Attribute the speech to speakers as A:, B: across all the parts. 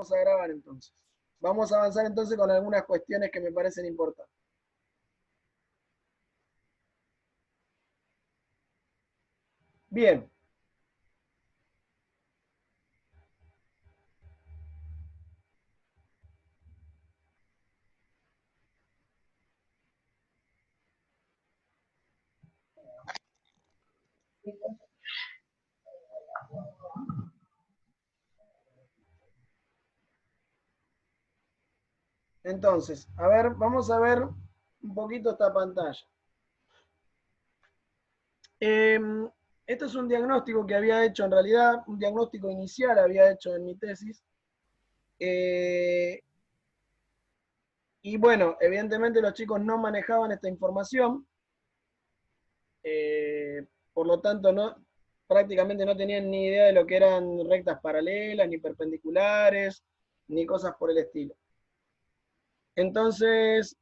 A: vamos a grabar entonces. Vamos a avanzar entonces con algunas cuestiones que me parecen importantes. Bien. Entonces, a ver, vamos a ver un poquito esta pantalla. Este es un diagnóstico que había hecho, en realidad, un diagnóstico inicial había hecho en mi tesis. Y bueno, evidentemente los chicos no manejaban esta información, por lo tanto prácticamente no tenían ni idea de lo que eran rectas paralelas, ni perpendiculares, ni cosas por el estilo. Entonces,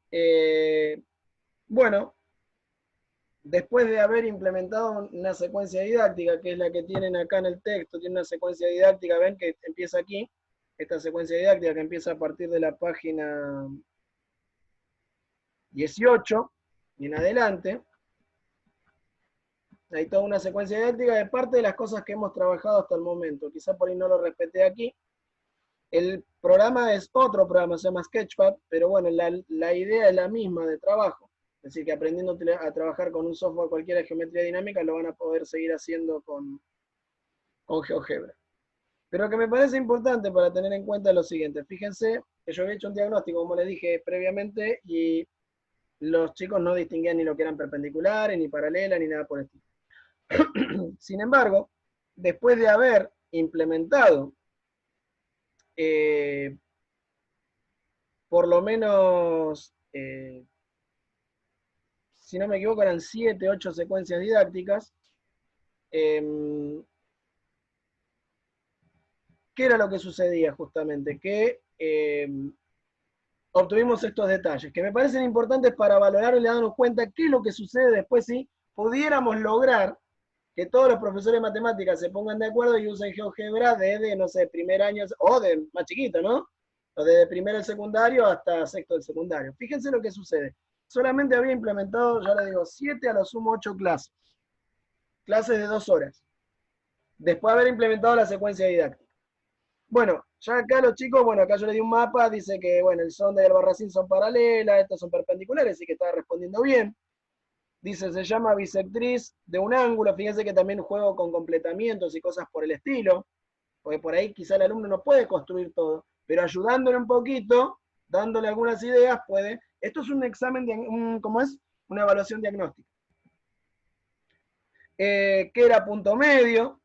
A: bueno, después de haber implementado una secuencia didáctica, que es la que tienen acá en el texto, tiene una secuencia didáctica, ven que empieza aquí, esta secuencia didáctica que empieza a partir de la página 18 y en adelante. Hay toda una secuencia didáctica de parte de las cosas que hemos trabajado hasta el momento. Quizá por ahí no lo respeté aquí. El programa es otro programa, se llama Sketchpad, pero bueno, la idea es la misma de trabajo. Es decir, que aprendiendo a trabajar con un software cualquiera de geometría dinámica, lo van a poder seguir haciendo con GeoGebra. Pero que me parece importante para tener en cuenta lo siguiente. Fíjense que yo había hecho un diagnóstico, como les dije previamente, y los chicos no distinguían ni lo que eran perpendiculares, ni paralelas, ni nada por el estilo. Sin embargo, después de haber implementado por lo menos, si no me equivoco, eran 7, 8 secuencias didácticas, ¿qué era lo que sucedía justamente? Que obtuvimos estos detalles, que me parecen importantes para valorar y darnos cuenta qué es lo que sucede después si pudiéramos lograr que todos los profesores de matemáticas se pongan de acuerdo y usen GeoGebra desde, no sé, primer año, o de más chiquito, ¿no? O desde primero del secundario hasta sexto del secundario. Fíjense lo que sucede. Solamente había implementado, ya les digo, 7 a lo sumo 8 clases. Clases de 2 horas. Después de haber implementado la secuencia didáctica. Bueno, ya acá los chicos, bueno, acá yo les di un mapa, dice que, bueno, el sonda y el barracín son paralelas, estas son perpendiculares, así que estaba respondiendo bien. Dice, se llama bisectriz de un ángulo. Fíjense que también juego con completamientos y cosas por el estilo, porque por ahí quizá el alumno no puede construir todo, pero ayudándole un poquito, dándole algunas ideas, puede. Esto es un examen, ¿cómo es? Una evaluación diagnóstica. ¿Qué era punto medio?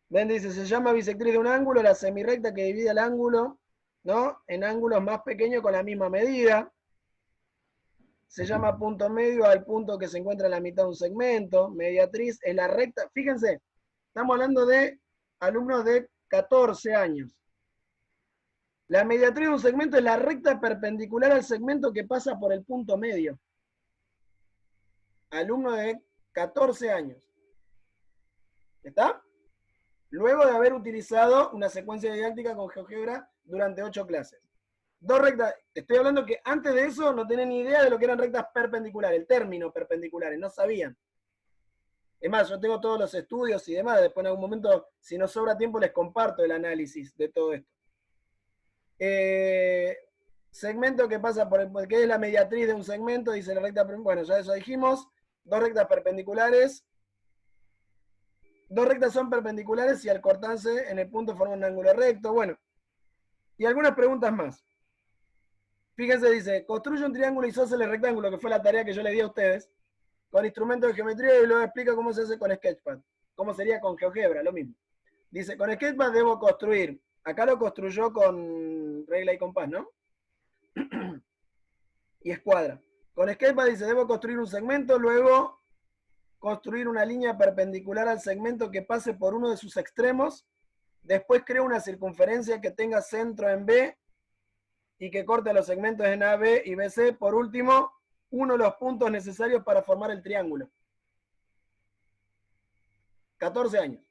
A: Ven, dice, se llama bisectriz de un ángulo, la semirrecta que divide el ángulo, ¿no? En ángulos más pequeños con la misma medida. Se llama punto medio al punto que se encuentra en la mitad de un segmento. Mediatriz es la recta. Fíjense, estamos hablando de alumnos de 14 años. La mediatriz de un segmento es la recta perpendicular al segmento que pasa por el punto medio. Alumno de 14 años. ¿Está? Luego de haber utilizado una secuencia didáctica con GeoGebra durante 8 clases. 2 rectas, estoy hablando que antes de eso no tenían ni idea de lo que eran rectas perpendiculares, el término perpendiculares, no sabían. Es más, yo tengo todos los estudios y demás, después en algún momento, si nos sobra tiempo, les comparto el análisis de todo esto. Segmento que pasa por el que es la mediatriz de un segmento, dice la recta, bueno, ya eso dijimos, 2 rectas perpendiculares. 2 rectas son perpendiculares y al cortarse en el punto forman un ángulo recto, bueno. Y algunas preguntas más. Fíjense, dice, construye un triángulo isósceles el rectángulo, que fue la tarea que yo les di a ustedes, con instrumentos de geometría, y luego explica cómo se hace con Sketchpad. Cómo sería con GeoGebra, lo mismo. Dice, con Sketchpad debo construir. Acá lo construyó con regla y compás, ¿no? Y escuadra. Con Sketchpad dice, debo construir un segmento, luego construir una línea perpendicular al segmento que pase por uno de sus extremos. Después creo una circunferencia que tenga centro en B y que corte los segmentos en AB y BC. Por último, uno de los puntos necesarios para formar el triángulo. 14 años.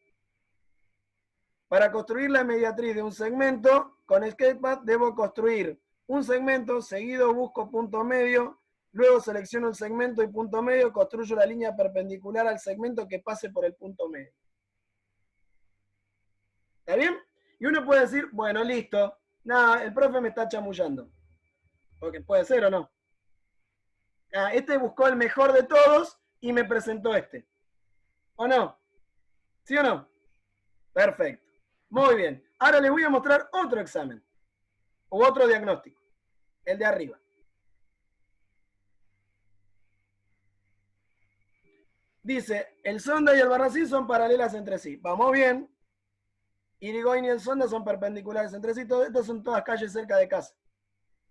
A: Para construir la mediatriz de un segmento, con Sketchpad debo construir un segmento, seguido busco punto medio, luego selecciono el segmento y punto medio, construyo la línea perpendicular al segmento que pase por el punto medio. ¿Está bien? Y uno puede decir, bueno, listo, nada, el profe me está chamullando. Porque puede ser o no. Este buscó el mejor de todos y me presentó este. ¿O no? ¿Sí o no? Perfecto. Muy bien. Ahora les voy a mostrar otro examen. O otro diagnóstico. El de arriba. Dice, el Sonda y el Barracín son paralelas entre sí. Vamos bien. Irigoyen y el Sonda son perpendiculares entre sí. Estas son todas calles cerca de casa.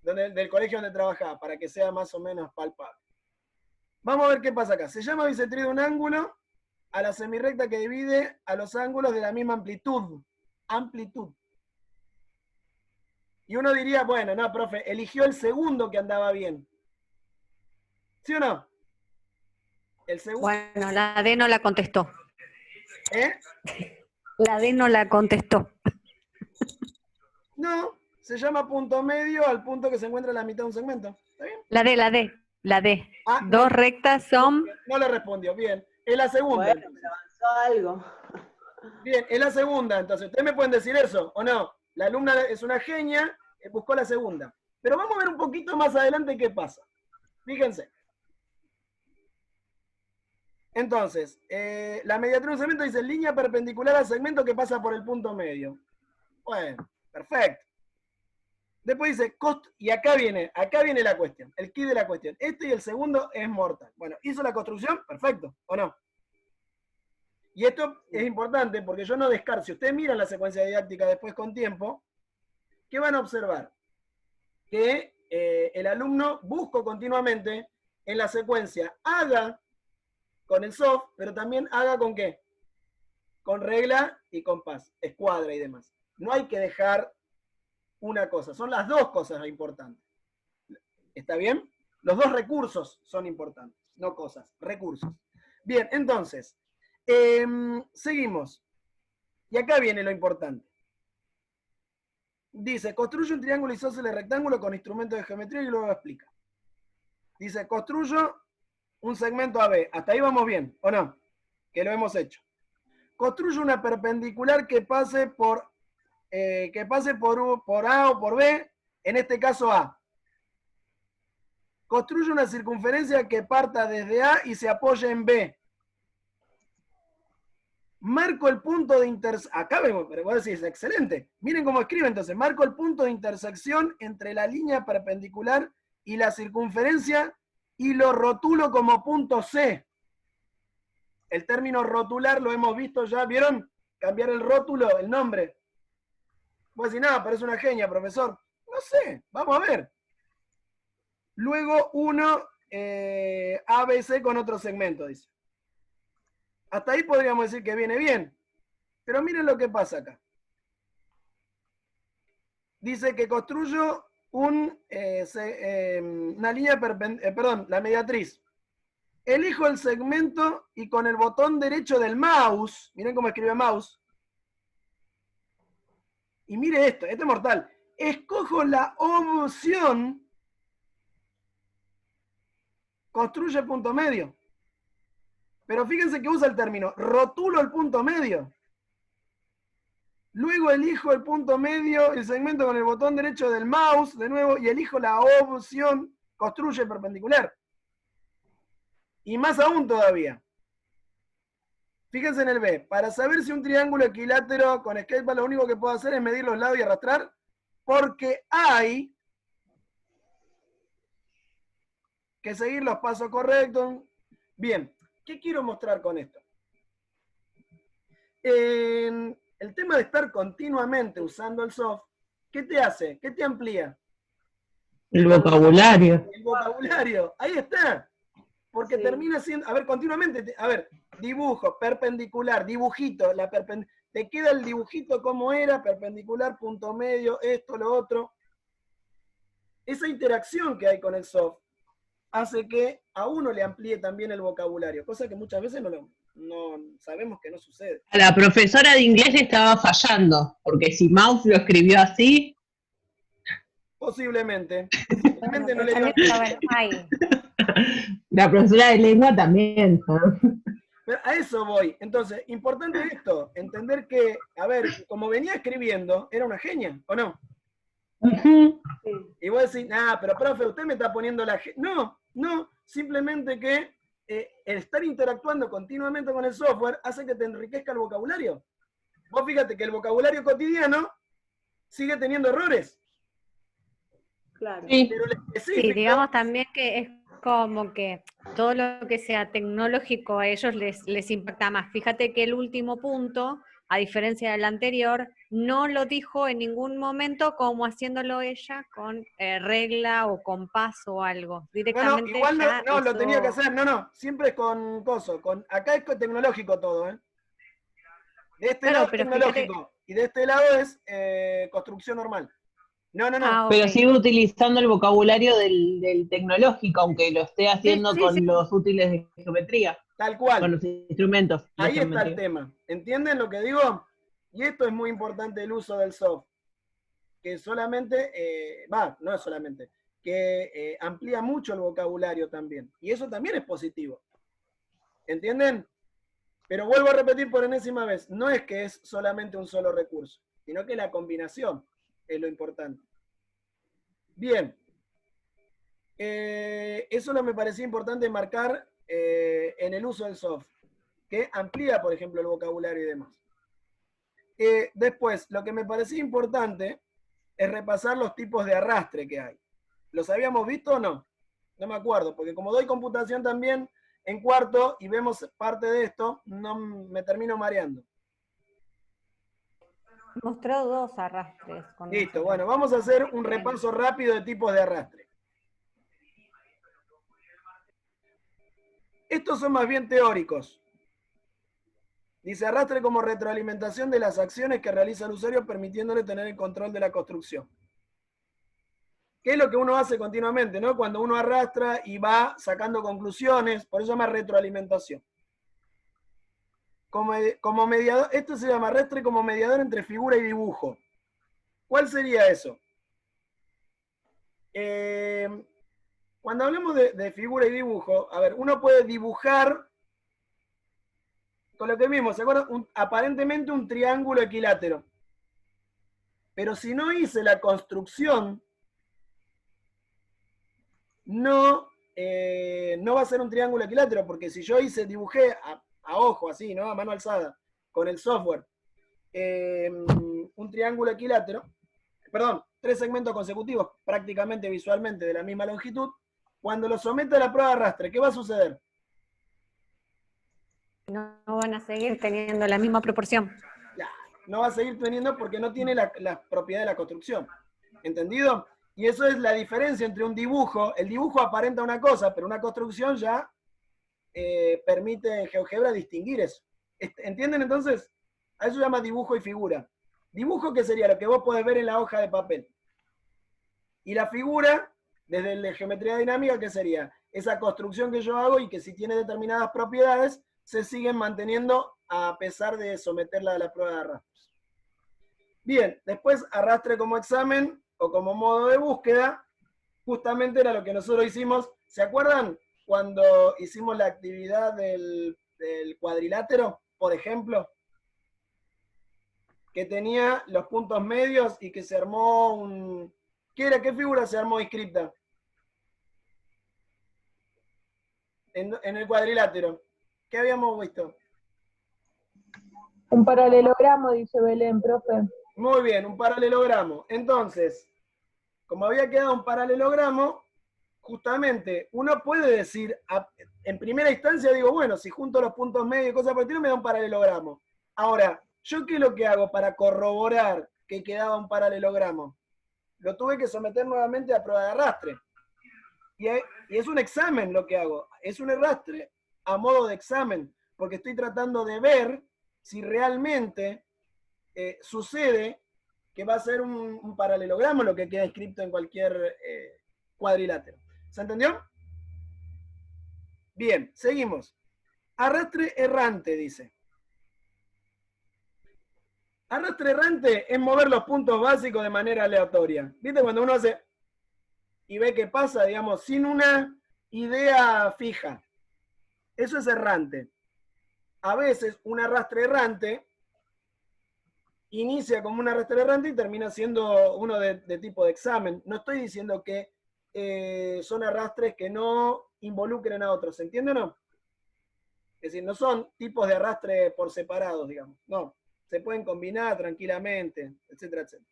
A: Del colegio donde trabajaba, para que sea más o menos palpable. Vamos a ver qué pasa acá. Se llama bisectriz de un ángulo a la semirrecta que divide a los ángulos de la misma amplitud. Amplitud. Y uno diría, bueno, no, profe, eligió el segundo que andaba bien. ¿Sí o no? El segundo.
B: Bueno, la D no la contestó.
A: ¿Eh?
B: La D no la contestó.
A: No, se llama punto medio al punto que se encuentra en la mitad de un segmento. ¿Está bien?
B: La D.
A: Ah,
B: Dos rectas son...
A: No le respondió, bien. Es la segunda.
C: Bueno, se avanzó algo.
A: Bien, es la segunda, entonces. ¿Ustedes me pueden decir eso o no? La alumna es una genia, buscó la segunda. Pero vamos a ver un poquito más adelante qué pasa. Fíjense. Entonces, la mediatriz de un segmento dice línea perpendicular al segmento que pasa por el punto medio. Bueno, perfecto. Después dice cost, y acá viene la cuestión, el key de la cuestión. Este y el segundo es mortal. Bueno, hizo la construcción, perfecto, ¿o no? Y esto es importante porque yo no descarto. Si ustedes miran la secuencia didáctica después con tiempo, ¿qué van a observar? Que el alumno busca continuamente en la secuencia, haga con el soft, pero también haga con qué? Con regla y compás, escuadra y demás. No hay que dejar una cosa, son las dos cosas importantes. ¿Está bien? Los dos recursos son importantes, no cosas, recursos. Bien, entonces, seguimos. Y acá viene lo importante. Dice, construye un triángulo isósceles rectángulo con instrumentos de geometría y luego explica. Dice, construyo un segmento AB. Hasta ahí vamos bien, ¿o no? Que lo hemos hecho. Construyo una perpendicular que pase por A o por B, en este caso A. Construye una circunferencia que parta desde A y se apoye en B. Marco el punto de intersección. Acá vemos, pero vos decís, excelente. Miren cómo escribe entonces. Marco el punto de intersección entre la línea perpendicular y la circunferencia y lo rotulo como punto C. El término rotular lo hemos visto ya. ¿Vieron? Cambiar el rótulo, el nombre. Vos decís, no, pero es una genia, profesor. No sé, vamos a ver. Luego uno ABC con otro segmento, dice. Hasta ahí podríamos decir que viene bien. Pero miren lo que pasa acá. Dice que construyo una línea perpendicular, la mediatriz. Elijo el segmento y con el botón derecho del mouse, miren cómo escribe mouse. Y mire esto, este es mortal. Escojo la opción, construye punto medio. Pero fíjense que usa el término, rotulo el punto medio. Luego elijo el punto medio, el segmento con el botón derecho del mouse, de nuevo, y elijo la opción, construye perpendicular. Y más aún todavía. Fíjense en el B. Para saber si un triángulo equilátero con Sketchpad lo único que puedo hacer es medir los lados y arrastrar, porque hay que seguir los pasos correctos. Bien. ¿Qué quiero mostrar con esto? El tema de estar continuamente usando el soft, ¿qué te hace? ¿Qué te amplía?
D: El vocabulario.
A: El vocabulario, ahí está. Porque termina siendo, a ver, continuamente, a ver, dibujo, perpendicular, dibujito, te queda el dibujito como era, perpendicular, punto medio, esto, lo otro. Esa interacción que hay con el soft hace que a uno le amplíe también el vocabulario, cosa que muchas veces no sabemos que no sucede.
D: La profesora de inglés estaba fallando, porque si Mouse lo escribió así,
A: Posiblemente.
B: Bueno,
A: Posiblemente no
B: pero
A: le
B: también,
A: digo.
B: a ver, hay.
D: La profesora de lengua también, ¿no?
A: Pero a eso voy. Entonces, importante esto, entender que, a ver, como venía escribiendo, era una genia, ¿o no?
D: Ujú.
A: Y vos decís, pero profe, usted me está poniendo la... No, no, simplemente que el estar interactuando continuamente con el software hace que te enriquezca el vocabulario. Vos fíjate que el vocabulario cotidiano sigue teniendo errores,
C: Claro.
D: Sí,
A: pero el
B: Sí,
A: específico,
B: digamos también que es como que todo lo que sea tecnológico a ellos les impacta más. Fíjate que el último punto, a diferencia del anterior, no lo dijo en ningún momento como haciéndolo ella con regla o compás o algo.
A: no,
B: Directamente
A: igual no,
B: ya
A: no, lo tenía que
B: eso...
A: hacer, no, siempre es con coso, acá es tecnológico todo, ¿eh? De este lado
B: Claro,
A: es
B: pero fíjate...
A: tecnológico y de este lado es construcción normal. No.
B: Ah, ok.
D: pero sigue utilizando el vocabulario del tecnológico, aunque lo esté
B: Sí,
D: haciendo
B: sí, sí.
D: con los útiles de geometría,
A: Tal
D: con
A: cual.
D: los instrumentos de
A: Ahí está el
D: geometría.
A: tema. ¿Entienden lo que digo? Y esto es muy importante el uso del soft, que solamente, no es solamente, que amplía mucho el vocabulario también. Y eso también es positivo. ¿Entienden? Pero vuelvo a repetir por enésima vez, no es que es solamente un solo recurso, sino que la combinación es lo importante. Bien. Eso no me parecía importante marcar en el uso del soft, que amplía, por ejemplo, el vocabulario y demás. Después, lo que me parecía importante es repasar los tipos de arrastre que hay. ¿Los habíamos visto o no? No me acuerdo, porque como doy computación también en cuarto y vemos parte de esto, no me termino mareando.
B: Mostró 2 arrastres. Con
A: Listo,
B: nosotros.
A: bueno, vamos a hacer un repaso rápido de tipos de arrastre. Estos son más bien teóricos. Dice, arrastre como retroalimentación de las acciones que realiza el usuario permitiéndole tener el control de la construcción. ¿Qué es lo que uno hace continuamente, ¿no? Cuando uno arrastra y va sacando conclusiones, por eso se llama retroalimentación. Como mediador, esto se llama arrastre como mediador entre figura y dibujo. ¿Cuál sería eso? Cuando hablamos de figura y dibujo, a ver, uno puede dibujar con lo que vimos, ¿se acuerdan? Aparentemente un triángulo equilátero. Pero si no hice la construcción, no va a ser un triángulo equilátero, porque si yo dibujé a ojo, así, ¿no? A mano alzada, con el software, un triángulo equilátero, perdón, 3 segmentos consecutivos, prácticamente visualmente de la misma longitud, cuando lo someta a la prueba de arrastre, ¿qué va a suceder?
B: No van a seguir teniendo la misma proporción.
A: No va a seguir teniendo porque no tiene la propiedad de la construcción. ¿Entendido? Y eso es la diferencia entre un dibujo. El dibujo aparenta una cosa, pero una construcción ya permite en GeoGebra distinguir eso. ¿Entienden entonces? A eso se llama dibujo y figura. Dibujo, que sería lo que vos podés ver en la hoja de papel. Y la figura, desde la geometría dinámica, ¿qué sería? Esa construcción que yo hago y que si tiene determinadas propiedades, se siguen manteniendo a pesar de someterla a la prueba de arrastres. Bien, después arrastre como examen o como modo de búsqueda, justamente era lo que nosotros hicimos. ¿Se acuerdan cuando hicimos la actividad del cuadrilátero, por ejemplo? Que tenía los puntos medios y que se armó un... ¿Qué figura se armó inscripta? En el cuadrilátero. ¿Qué habíamos visto?
C: Un paralelogramo, dice Belén, profe.
A: Muy bien, un paralelogramo. Entonces, como había quedado un paralelogramo, justamente uno puede decir, en primera instancia digo, bueno, si junto los puntos medios y cosas por el estilo me da un paralelogramo. Ahora, ¿yo qué es lo que hago para corroborar que quedaba un paralelogramo? Lo tuve que someter nuevamente a prueba de arrastre. Y es un examen lo que hago. Es un arrastre a modo de examen, porque estoy tratando de ver si realmente sucede que va a ser un paralelogramo lo que queda escrito en cualquier cuadrilátero. ¿Se entendió? Bien, seguimos. Arrastre errante, dice. Arrastre errante es mover los puntos básicos de manera aleatoria. ¿Viste cuando uno hace y ve qué pasa, digamos, sin una idea fija. Eso es errante. A veces un arrastre errante inicia como un arrastre errante y termina siendo uno de tipo de examen. No estoy diciendo que son arrastres que no involucren a otros, ¿se entiende o no? Es decir, no son tipos de arrastre por separados, digamos. No, se pueden combinar tranquilamente, etcétera, etcétera.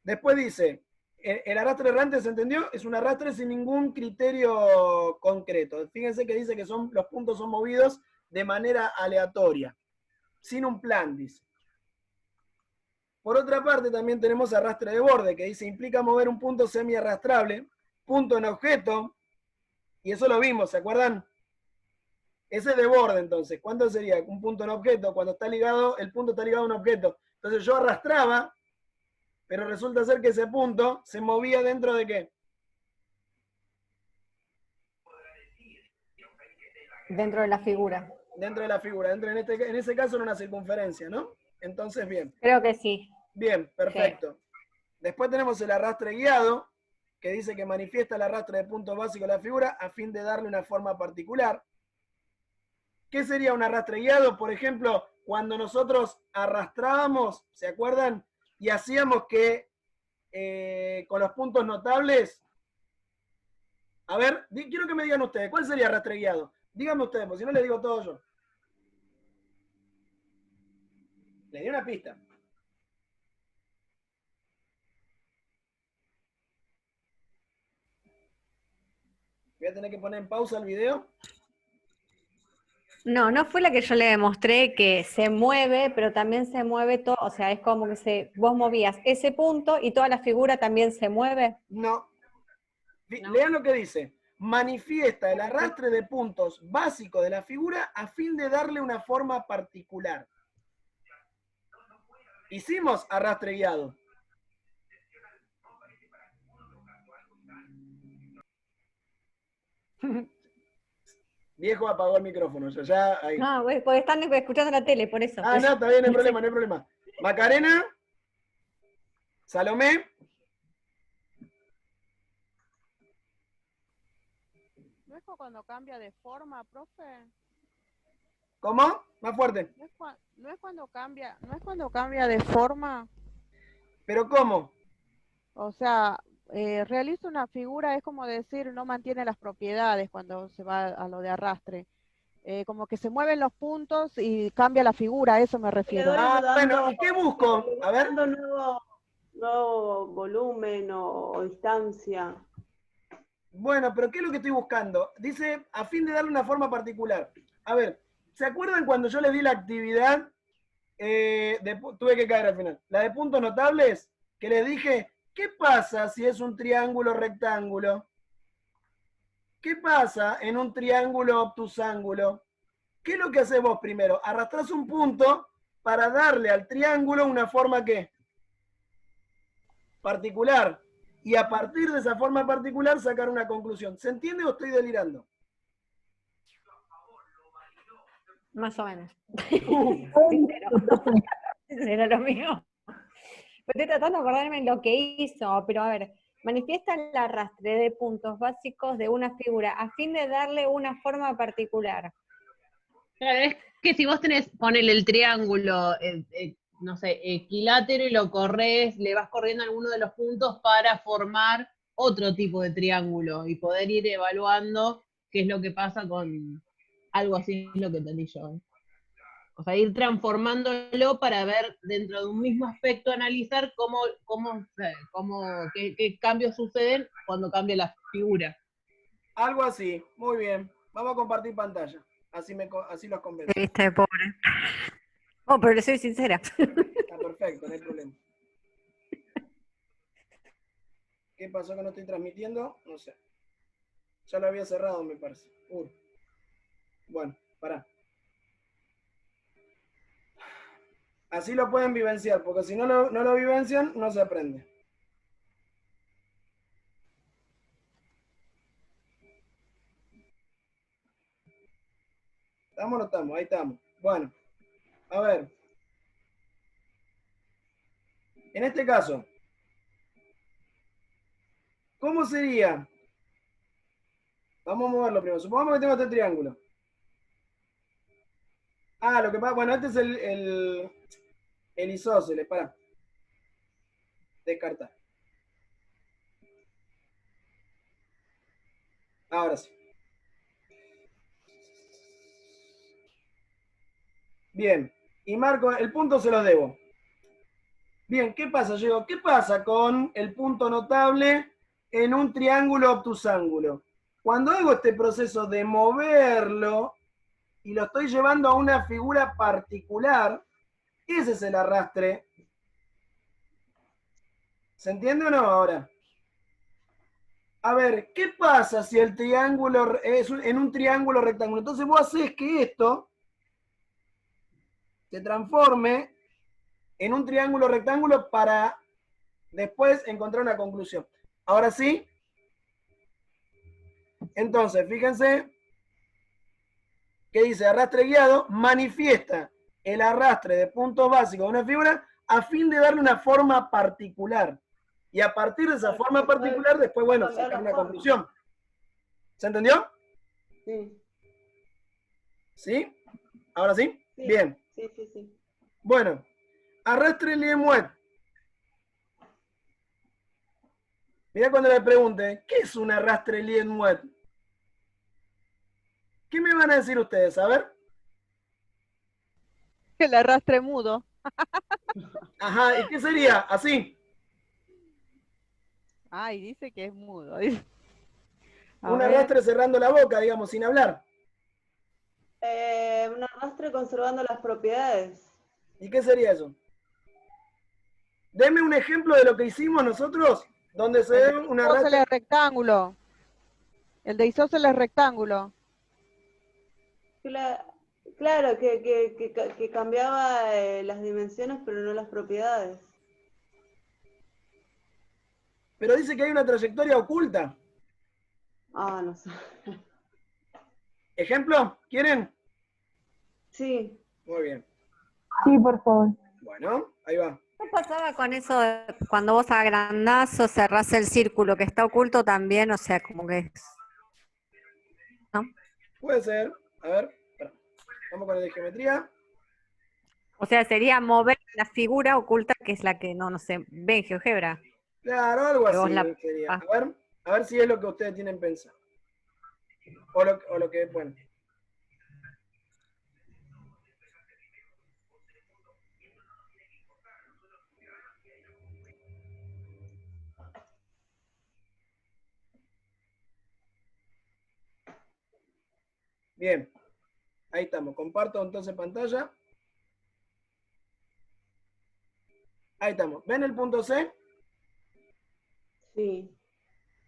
A: Después dice, el arrastre errante, ¿se entendió? Es un arrastre sin ningún criterio concreto. Fíjense que dice que los puntos son movidos de manera aleatoria, sin un plan, dice. Por otra parte, también tenemos arrastre de borde, que dice, implica mover un punto semi-arrastrable, punto en objeto, y eso lo vimos, ¿se acuerdan? Ese es de borde, entonces. ¿Cuánto sería? Un punto en objeto, cuando está ligado, el punto está ligado a un objeto. Entonces yo arrastraba, pero resulta ser que ese punto se movía dentro de ¿qué?
B: Dentro de la figura.
A: Dentro de la figura, en ese caso en una circunferencia, ¿no? Entonces, bien.
B: Creo que sí.
A: Bien, perfecto. Sí. Después tenemos el arrastre guiado, que dice que manifiesta el arrastre de puntos básicos de la figura a fin de darle una forma particular. ¿Qué sería un arrastre guiado? Por ejemplo, cuando nosotros arrastrábamos, ¿se acuerdan? Y hacíamos que con los puntos notables, a ver, quiero que me digan ustedes, ¿cuál sería arrastre guiado? Díganme ustedes, porque si no les digo todo yo. Les di una pista. Voy a tener que poner en pausa el video.
B: No, no fue la que yo le demostré que se mueve, pero también se mueve todo, o sea, es como que vos movías ese punto y toda la figura también se mueve.
A: No. Lean lo que dice. Manifiesta el arrastre de puntos básicos de la figura a fin de darle una forma particular. Hicimos arrastre guiado. Viejo apagó el micrófono, ya ahí.
B: No, porque están escuchando la tele, por eso.
A: Ah, no, está bien, no hay problema, no hay problema. Macarena, Salomé.
E: ¿No es cuando cambia de forma, profe?
A: ¿Cómo? Más fuerte.
E: No es cuando cambia de forma.
A: ¿Pero cómo?
E: O sea, realiza una figura, es como decir, no mantiene las propiedades cuando se va a lo de arrastre. Como que se mueven los puntos y cambia la figura, a eso me refiero.
A: Bueno, ¿y qué busco? A ver.
F: Nuevo volumen o distancia.
A: Bueno, pero ¿qué es lo que estoy buscando? Dice, a fin de darle una forma particular. A ver, ¿se acuerdan cuando yo les di la actividad? Tuve que caer al final. La de puntos notables, que les dije, ¿qué pasa si es un triángulo rectángulo? ¿Qué pasa en un triángulo obtusángulo? ¿Qué es lo que haces vos primero? Arrastrás un punto para darle al triángulo una forma ¿qué? Particular. Y a partir de esa forma particular sacar una conclusión. ¿Se entiende o estoy delirando?
B: Más o menos. Era lo mío. Estoy tratando de acordarme lo que hizo, pero a ver, manifiesta el arrastre de puntos básicos de una figura a fin de darle una forma particular.
D: Claro, es que si vos ponele el triángulo, no sé, equilátero y lo corres, le vas corriendo alguno de los puntos para formar otro tipo de triángulo y poder ir evaluando qué es lo que pasa con algo así, es lo que entendí yo. O sea, ir transformándolo para ver dentro de un mismo aspecto, analizar qué cambios suceden cuando cambia la figura.
A: Algo así, muy bien. Vamos a compartir pantalla. Así los convenzo.
B: Viste, pobre. Oh, pero le soy sincera.
A: Está perfecto, no hay problema. ¿Qué pasó que no estoy transmitiendo? No sé. Ya lo había cerrado, me parece. Bueno, pará. Así lo pueden vivenciar, porque si no lo vivencian, no se aprende. ¿Estamos o no estamos? Ahí estamos. Bueno, a ver. En este caso, ¿Cómo sería? Vamos a moverlo primero. Supongamos que tengo este triángulo. Ah, lo que pasa, bueno, este es el isósceles, para. Descartar. Ahora sí. Bien. Y marco, el punto se lo debo. Bien, ¿qué pasa? Yo digo, ¿qué pasa con el punto notable en un triángulo obtusángulo? Cuando hago este proceso de moverlo y lo estoy llevando a una figura particular, ese es el arrastre. ¿Se entiende o no ahora? A ver, ¿qué pasa si el triángulo es en un triángulo rectángulo? Entonces vos haces que esto se transforme en un triángulo rectángulo para después encontrar una conclusión. Ahora sí. Entonces, fíjense que dice arrastre guiado, manifiesta el arrastre de puntos básicos de una figura a fin de darle una forma particular. Y a partir de esa forma particular, después, bueno, sacar una conclusión. ¿Se entendió?
F: Sí.
A: ¿Sí? ¿Ahora sí?
F: Sí.
A: Bien.
F: Sí.
A: Bueno, arrastre Liévin-Mouet. Mirá cuando le pregunte, ¿qué es un arrastre Liévin-Mouet? ¿Qué me van a decir ustedes? A ver.
E: El arrastre mudo.
A: Ajá, ¿y qué sería? Así.
E: Ay, dice que es mudo.
A: Un arrastre cerrando la boca, digamos, sin hablar.
F: Un arrastre conservando las propiedades.
A: ¿Y qué sería eso? Deme un ejemplo de lo que hicimos nosotros, donde se ve un arrastre.
E: Isósceles rectángulo. El de isósceles rectángulo.
F: Claro, que cambiaba las dimensiones, pero no las propiedades.
A: Pero dice que hay una trayectoria oculta.
F: Ah, no sé.
A: ¿Ejemplo? ¿Quieren?
F: Sí.
A: Muy bien.
C: Sí, por favor.
A: Bueno, ahí va.
B: ¿Qué pasaba con eso de cuando vos agrandás o cerrás el círculo que está oculto también? O sea, como que es... ¿no?
A: Puede ser. A ver, espera. Vamos con el de geometría.
B: O sea, sería mover la figura oculta que es la que no sé, ve en GeoGebra.
A: Claro, algo
B: Que vos
A: así
B: la-
A: sería. A ver si es lo que ustedes tienen pensado. O lo que, bueno. Bien. Ahí estamos. Comparto entonces pantalla. Ahí estamos. ¿Ven el punto C?
F: Sí.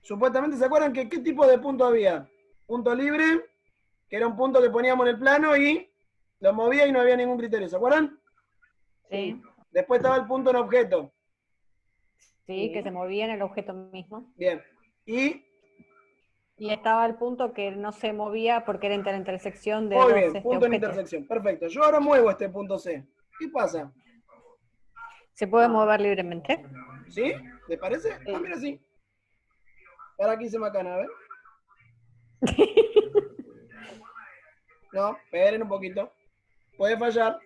A: Supuestamente, ¿se acuerdan que qué tipo de punto había? Punto libre, que era un punto que poníamos en el plano y lo movía y no había ningún criterio. ¿Se acuerdan?
B: Sí,
A: Después estaba el punto en objeto.
B: sí, que se movía en el objeto mismo.
A: Bien.
B: Y estaba el punto que no se movía porque era la intersección de
A: Muy
B: dos
A: bien, punto en
B: objetos.
A: intersección. Perfecto. Yo ahora muevo este punto C. ¿Qué pasa?
B: ¿Se puede mover libremente?
A: ¿Sí? ¿Les parece? Ah, mira, sí. Para aquí se macana, a ver. No, esperen un poquito. Puede fallar.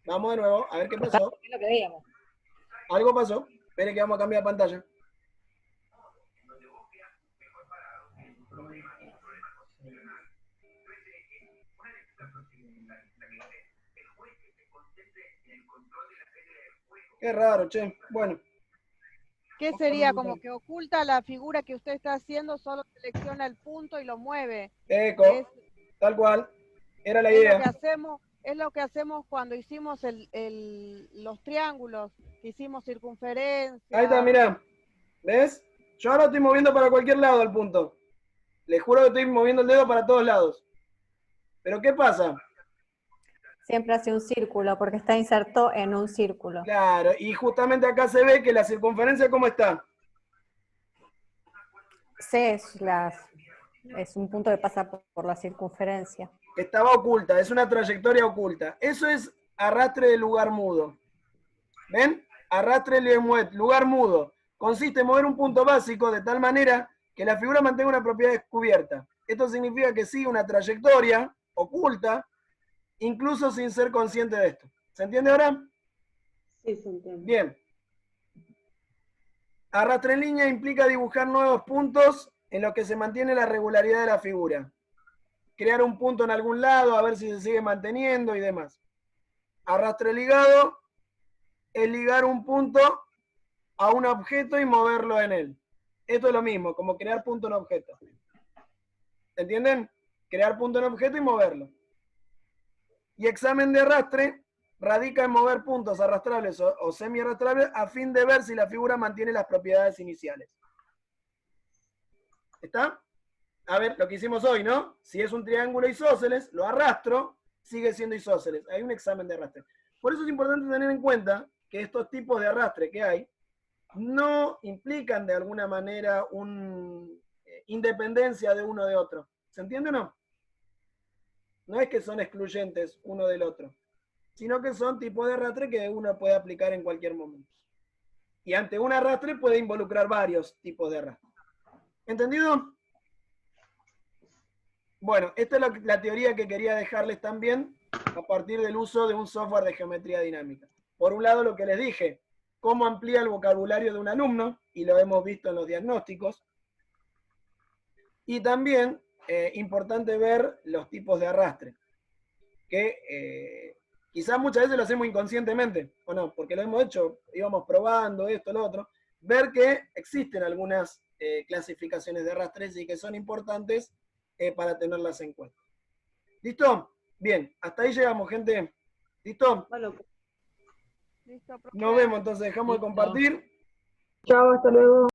A: Vamos de nuevo, a ver qué pasó.
B: Es lo que veíamos.
A: Algo pasó. Esperen que vamos a cambiar pantalla. Qué raro, che. Bueno.
E: ¿Qué sería? Como que oculta la figura que usted está haciendo, solo selecciona el punto y lo mueve.
A: Eco. Tal cual. Era la
E: Es
A: idea.
E: lo que hacemos cuando hicimos los triángulos, que hicimos circunferencia.
A: Ahí está, mirá. ¿Ves? Yo ahora estoy moviendo para cualquier lado el punto. Les juro que estoy moviendo el dedo para todos lados. Pero ¿qué pasa?
B: Siempre hace un círculo porque está inserto en un círculo.
A: Claro, y justamente acá se ve que la circunferencia, ¿cómo está?
B: C es un punto que pasa por la circunferencia.
A: Estaba oculta, es una trayectoria oculta. Eso es arrastre de lugar mudo. ¿Ven? Arrastre Liévin-Mouet, lugar mudo. consiste en mover un punto básico de tal manera que la figura mantenga una propiedad descubierta. Esto significa que sigue una trayectoria oculta, incluso sin ser consciente de esto. ¿Se entiende ahora?
F: Sí, se entiende.
A: Bien. Arrastre en línea implica dibujar nuevos puntos en los que se mantiene la regularidad de la figura. Crear un punto en algún lado, a ver si se sigue manteniendo y demás. Arrastre ligado es ligar un punto a un objeto y moverlo en él. Esto es lo mismo, como crear punto en objeto. ¿Entienden? Crear punto en objeto y moverlo. Y examen de arrastre radica en mover puntos arrastrables o semi-arrastrables a fin de ver si la figura mantiene las propiedades iniciales. ¿Está? A ver, lo que hicimos hoy, ¿no? Si es un triángulo isósceles, lo arrastro, sigue siendo isósceles. Hay un examen de arrastre. Por eso es importante tener en cuenta que estos tipos de arrastre que hay no implican de alguna manera una independencia de uno de otro. ¿Se entiende o no? No es que son excluyentes uno del otro, sino que son tipos de arrastre que uno puede aplicar en cualquier momento. Y ante un arrastre puede involucrar varios tipos de arrastre. ¿Entendido? Bueno, esta es la teoría que quería dejarles también a partir del uso de un software de geometría dinámica. Por un lado, lo que les dije, cómo amplía el vocabulario de un alumno, y lo hemos visto en los diagnósticos. Y también, importante ver los tipos de arrastre, que quizás muchas veces lo hacemos inconscientemente, o no, porque lo hemos hecho, íbamos probando esto, lo otro, ver que existen algunas clasificaciones de arrastres y que son importantes para tenerlas en cuenta. ¿Listo? Bien, hasta ahí llegamos, gente. ¿Listo?
F: Bueno,
E: Listo, profe.
A: Nos vemos, entonces dejamos de
D: Listo.
A: compartir.
C: Chao, hasta luego.